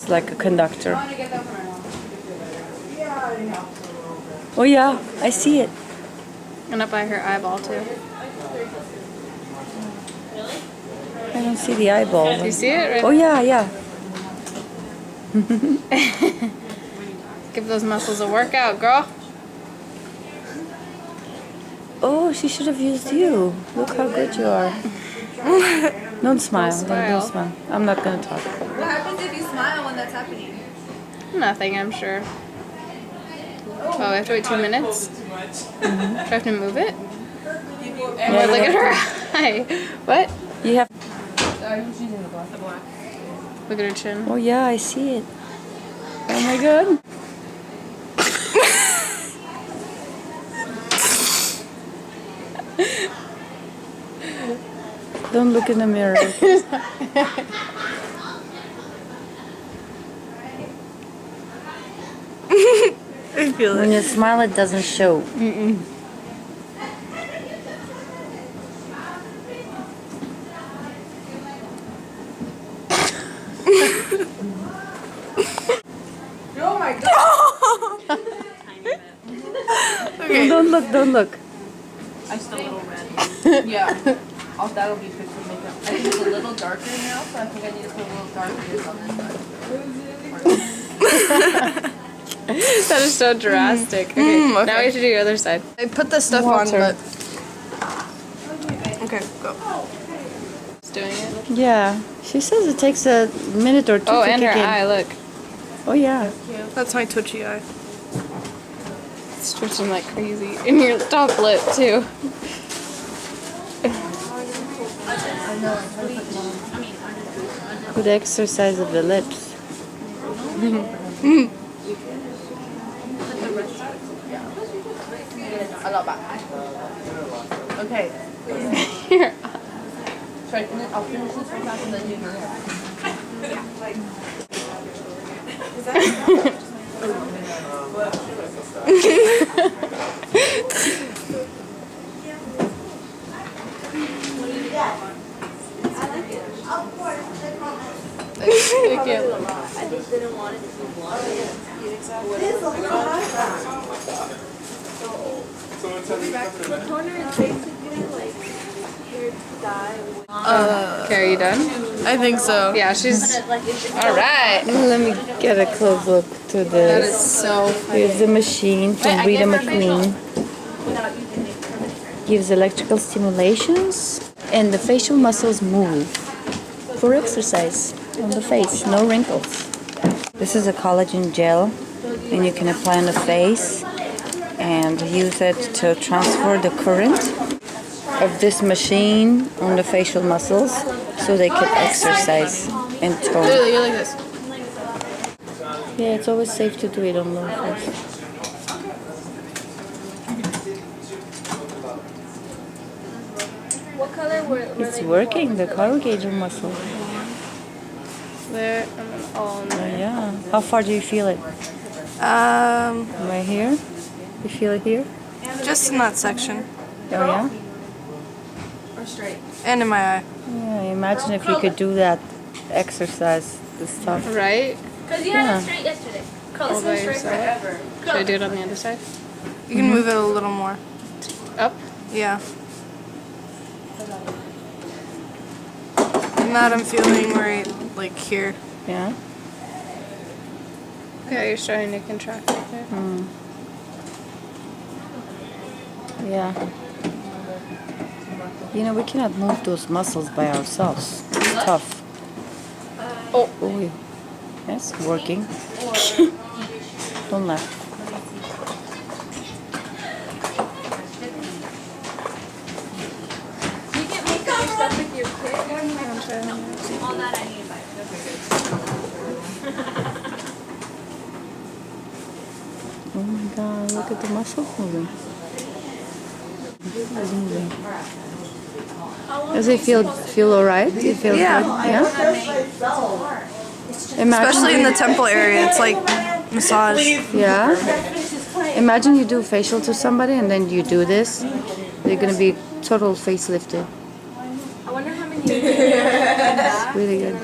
It's like a conductor. Oh yeah, I see it. And up by her eyeball too. I don't see the eyeball. Do you see it? Right? Oh yeah, yeah. Give those muscles a workout, girl. Oh, she should have used you. Look how good you are. Don't smile. Don't smile. I'm not gonna talk. What happens if you smile when that's happening? Nothing, I'm sure. Oh, I have to wait 2 minutes? Do I have to move it? Yeah, Look at her eye. What? You have. Look at her chin. Oh yeah, I see it. Oh my god. Don't look in the mirror. I feel When you smile, it doesn't show. Oh my god! Okay. Don't look, don't look. I'm still a little red. Yeah. Oh, that'll be fixed with makeup. I think it's a little darker now, so I think I need to put a little darker on this side. That is so drastic. Okay, okay. now we have to do your other side. I put the stuff on, but... Okay, go. Just doing it. Yeah, she says it takes a minute or two Oh, to and kick her in. eye, look. Oh yeah. That's my twitchy eye. It's twitching like crazy. And your top lip, too. Good exercise of the lips. Okay. Here. Sorry, I'll finish this one fast and then do your hair. Thank you. I just didn't want it to be water. The toner is basically like hair dye. Okay, are you done? I think so. Yeah, she's... Alright. Let me get a close look to That is this. so... Here's the machine from Rita McQueen. Gives electrical stimulations and the facial muscles move for exercise on the face, no wrinkles. This is a collagen gel and you can apply on the face and use it to transfer the current of this machine on the facial muscles so they can exercise and tone. You're like this. Yeah, it's always safe to do it on the face. What color were It's working, the corrugator muscle. There, and then all in Oh there. yeah. How far do you feel it? Right here? You feel it here? Just in that section. Oh yeah? Or straight. And in my eye. Yeah, imagine if you could do that exercise, the stuff. Right? Because you Yeah. had it straight yesterday. All by yourself. Should I do it on the other side? You can move it a little more. Up? Yeah. And that I'm feeling right, like here. Yeah? Okay, you're starting to contract right there. Yeah. You know, we cannot move those muscles by ourselves. It's tough. Oh. Oh, yeah. Yes, working. Don't laugh. You can make other stuff with your kit. All that I need to buy. Oh my god, look at the muscles moving. It's moving. Does it feel alright? You feel Yeah. good? Yeah? Imagine Especially in the temple area, it's like massage. Yeah? Imagine you do facial to somebody and then you do this. They're gonna be total facelifted. I wonder how many It's really good.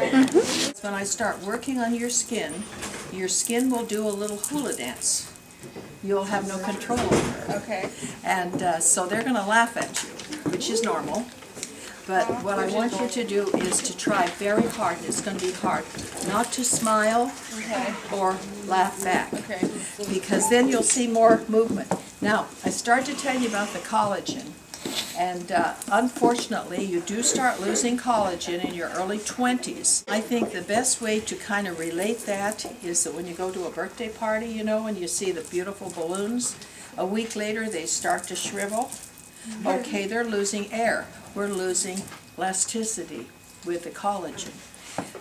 When I start working on your skin will do a little hula dance. You'll have no control over it. Okay. And so they're going to laugh at you, which is normal. But what I want you to do is to try very hard, and it's going to be hard, not to smile or laugh back. Okay. Because then you'll see more movement. Now, I started to tell you about the collagen. And unfortunately, you do start losing collagen in your early 20s. I think the best way to kind of relate that is that when you go to a birthday party, you know, and you see the beautiful balloons, a week later they start to shrivel. Okay, they're losing air. We're losing elasticity with the collagen.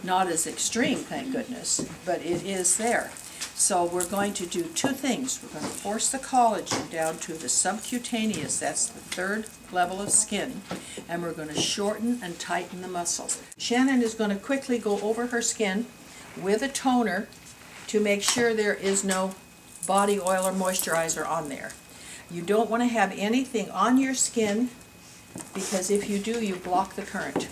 Not as extreme, thank goodness, but it is there. So we're going to do two things. We're going to force the collagen down to the subcutaneous, that's the third level of skin, and we're going to shorten and tighten the muscles. Shannon is going to quickly go over her skin with a toner to make sure there is no body oil or moisturizer on there. You don't want to have anything on your skin because if you do, you block the current.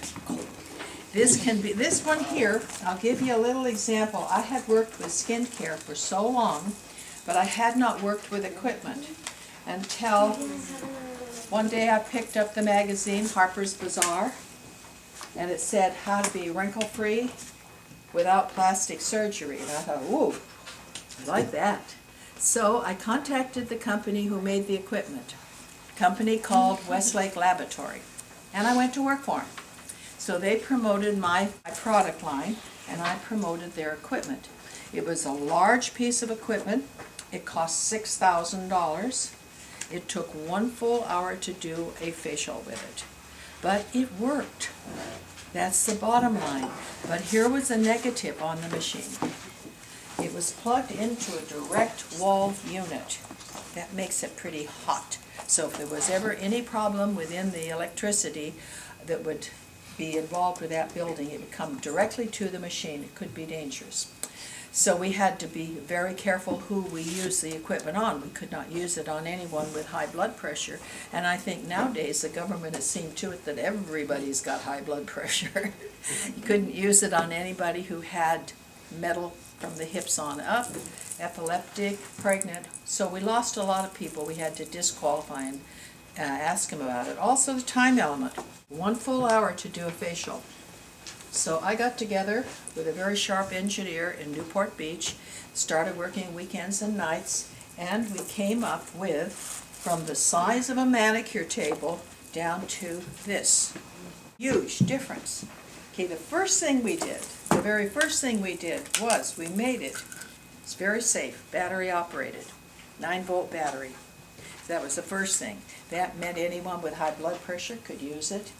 This can be, this one here, I'll give you a little example. I had worked with skincare for so long, but I had not worked with equipment until one day I picked up the magazine, Harper's Bazaar, and it said how to be wrinkle-free without plastic surgery. And I thought, ooh, I like that. So I contacted the company who made the equipment, a company called Westlake Laboratory, and I went to work for them. So they promoted my product line, and I promoted their equipment. It was a large piece of equipment. It cost $6,000. It took 1 full hour to do a facial with it. But it worked. That's the bottom line. But here was a negative on the machine. It was plugged into a direct wall unit. That makes it pretty hot. So if there was ever any problem within the electricity that would be involved with that building, it would come directly to the machine. It could be dangerous. So we had to be very careful who we use the equipment on. We could not use it on anyone with high blood pressure. And I think nowadays the government has seen to it that everybody's got high blood pressure. You couldn't use it on anybody who had metal from the hips on up, epileptic, pregnant. So we lost a lot of people. We had to disqualify and ask them about it. Also the time element. 1 full hour to do a facial. So I got together with a very sharp engineer in Newport Beach, started working weekends and nights, and we came up with, from the size of a manicure table down to this. Huge difference. Okay, the very first thing we did was we made it. It's very safe, battery operated, 9-volt battery. That was the first thing. That meant anyone with high blood pressure could use it.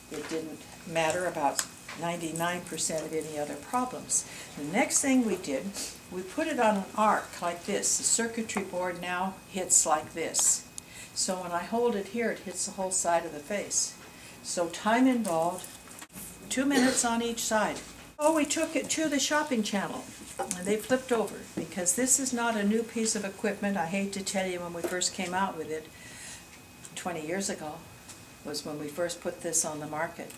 It didn't matter about 99% of any other problems. The next thing we did, we put it on an arc like this. The circuitry board now hits like this. So when I hold it here, it hits the whole side of the face. So time involved, 2 minutes on each side. Oh, we took it to the shopping channel, and they flipped over, because this is not a new piece of equipment. I hate to tell you, when we first came out with it, 20 years ago, was when we first put this on the market.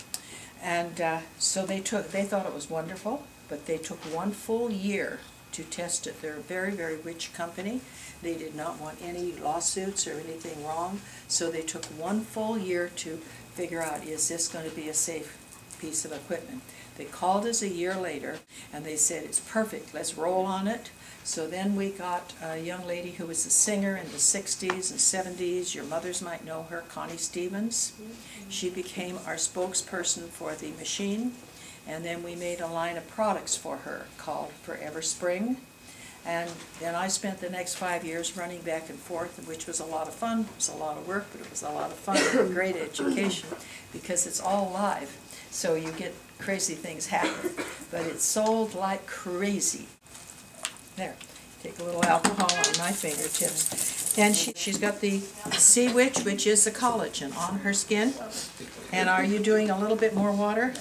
And so they thought it was wonderful, but they took 1 full year to test it. They're a very, very rich company. They did not want any lawsuits or anything wrong, so they took 1 full year to figure out, is this going to be a safe piece of equipment? They called us a year later, and they said, it's perfect, let's roll on it. So then we got a young lady who was a singer in the 60s and 70s. Your mothers might know her, Connie Stevens. She became our spokesperson for the machine, and then we made a line of products for her called Forever Spring. And then I spent the next 5 years running back and forth, which was a lot of fun. It was a lot of work, but it was a lot of fun and a great education, because it's all live. So you get crazy things happen. But it sold like crazy. There, take a little alcohol on my fingertips. And she's got the Sea Witch, which is the collagen, on her skin. And are you doing a little bit more water?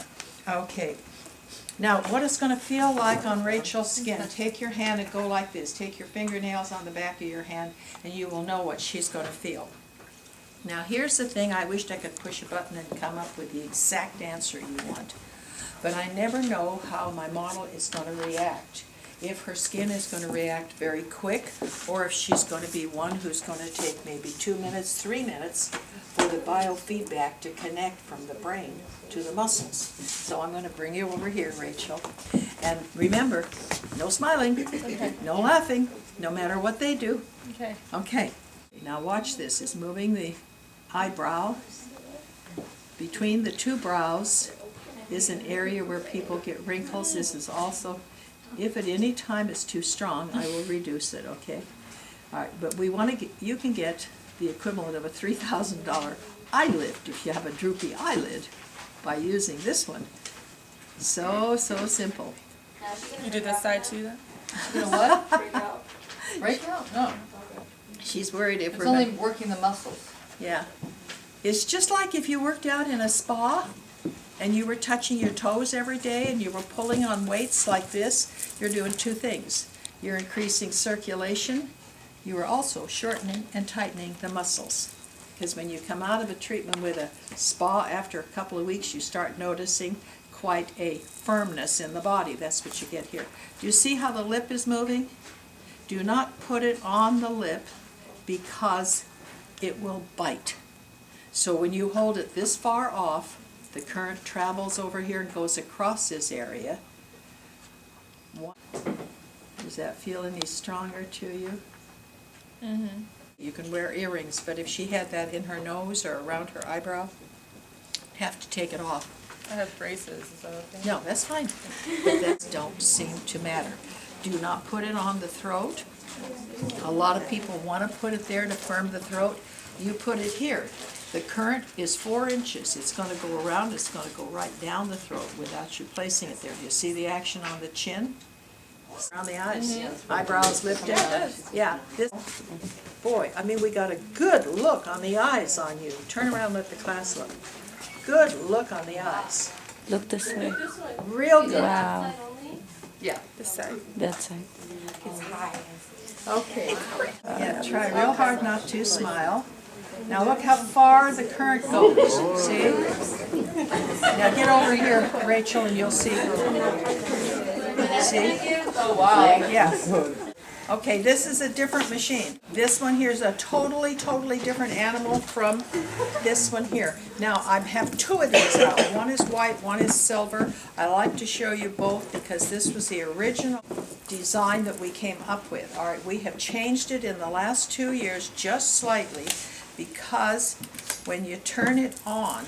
Okay. Now, what it's going to feel like on Rachel's skin, take your hand and go like this. Take your fingernails on the back of your hand, and you will know what she's going to feel. Now, here's the thing. I wished I could push a button and come up with the exact answer you want. but I never know how my model is going to react. If her skin is going to react very quick, or if she's going to be one who's going to take maybe 2 minutes, 3 minutes for the biofeedback to connect from the brain to the muscles. So I'm going to bring you over here, Rachel. And remember, no smiling, no laughing, no matter what they do. Okay. Okay, now watch this. It's moving the eyebrow. Between the two brows is an area where people get wrinkles. This is also, if at any time it's too strong, I will reduce it, okay? All right, but we want to get, you can get the equivalent of a $3,000 eye lift if you have a droopy eyelid by using this one. So simple. You do this side too then? You know what? Break out? No. She's worried if It's we're only not, working the muscles. yeah. It's just like if you worked out in a spa and you were touching your toes every day and you were pulling on weights like this. You're doing two things. You're increasing circulation. You are also shortening and tightening the muscles. Because when you come out of a treatment with a spa, after a couple of weeks, you start noticing quite a firmness in the body. That's what you get here. Do you see how the lip is moving? Do not put it on the lip because it will bite. So when you hold it this far off, the current travels over here and goes across this area. Does that feel any stronger to you? Mm-hmm. You can wear earrings, but if she had that in her nose or around her eyebrow, have to take it off. I have braces, is that okay? No, that's fine. But that don't seem to matter. Do not put it on the throat. A lot of people want to put it there to firm the throat. You put it here. The current is 4 inches. It's going to go around, it's going to go right down the throat without you placing it there. Do you see the action on the chin? Around the eyes. Eyebrows lifted. Yeah. This, boy, I mean, we got a good look on the eyes on you. Turn around and let the class look. Good look on the eyes. Look this way. Real good. Wow. Yeah. This side. That side. Okay. Yeah, try real hard not to smile. Now look how far the current goes. See? Now get over here, Rachel, and you'll see. See? Oh, wow. Yeah. Okay, this is a different machine. This one here is a totally different animal from this one here. Now, I have two of these out. One is white, one is silver. I like to show you both because this was the original design that we came up with. All right, we have changed it in the last 2 years just slightly because when you turn it on,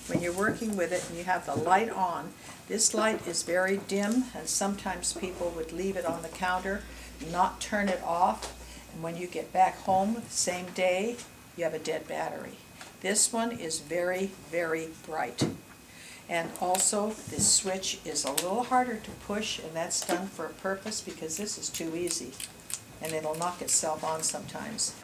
when you're working with it and you have the light on, this light is very dim and sometimes people would leave it on the counter, not turn it off, and when you get back home the same day, you have a dead battery. This one is very bright. And also, this switch is a little harder to push, and that's done for a purpose because this is too easy. And it'll knock itself on sometimes.